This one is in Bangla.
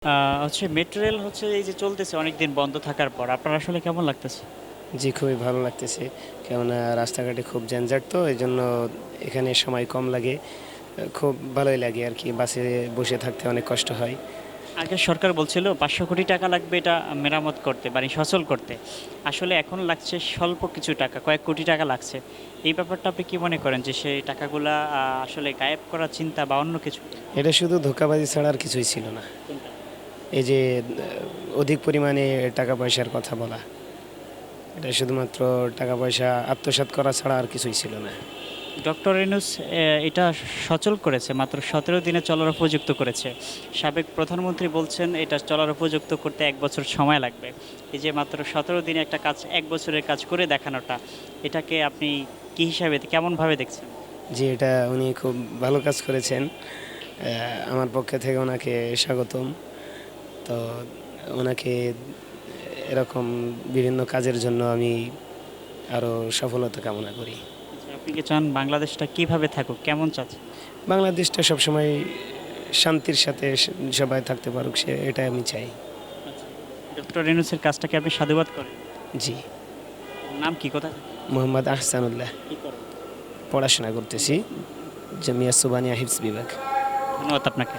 আ হচ্ছে মেট্রো রেল হচ্ছে এই যে চলতেছে অনেকদিন বন্ধ থাকার পর আপনার আসলে কেমন লাগতেছে? জি, খুবই ভালো লাগতেছে। কেননা রাস্তাঘাটে খুব যানজট তো এজন্য এখানে সময় কম লাগে। খুব ভালোই লাগে আরকি। বাসে বসে থাকতে অনেক কষ্ট হয়। আগে সরকার বলছিল ৳৫০০ কোটি লাগবে এটা মেরামত করতে, মানে সচল করতে। আসলে এখন লাগছে স্বল্প কিছু টাকা, কয়েক কোটি টাকা লাগছে। এই ব্যাপারটা আপনি কি মনে করেন যে সেই টাকাগুলা আসলে গায়েব করার চিন্তা বা অন্য কিছু? এটা শুধু ধোঁকাবাজি ছাড়া আর কিছুই ছিল না। কোনটা? এই যে অধিক পরিমাণে টাকা-পয়সার কথা বলা। এটা শুধুমাত্র টাকা-পয়সা আত্মসাৎ করা ছাড়া আর কিছুই ছিল না। ডক্টর ইউনূস এটা সচল করেছে। মাত্র ১৭ দিনে চলার উপযুক্ত করেছে। সাবেক প্রধানমন্ত্রী বলছেন এটা চলার উপযুক্ত করতে ১ বছর সময় লাগবে। এই যে মাত্র ১৭ দিনে একটা কাজ ১ বছরের কাজ করে দেখানোটা, এটাকে আপনি কি হিসাবে কেমনভাবে দেখছেন? জি, এটা উনি খুব ভালো কাজ করেছেন। আমার পক্ষ থেকে উনাকে স্বাগতম। তো উনাকে এরকম বিভিন্ন কাজের জন্য আমি আরও সফলতা কামনা করি। আচ্ছা, আপনি কি চান বাংলাদেশটা কিভাবে থাকুক? কেমন চাচ্ছেন? বাংলাদেশটা সবসময় শান্তির সাথে সবাই থাকতে পারুক এটাই আমি চাই। আচ্ছা। ডক্টর ইউনূসের কাজটাকে আপনি সাধুবাদ করেন? জি, নাম কি? কোথায় থাকেন? মোহাম্মদ আহসানুল্লাহ। কি করেন? পড়াশোনা করতেছি জামিয়া সুবানিয়া হিফজ বিভাগ। ধন্যবাদ আপনাকে।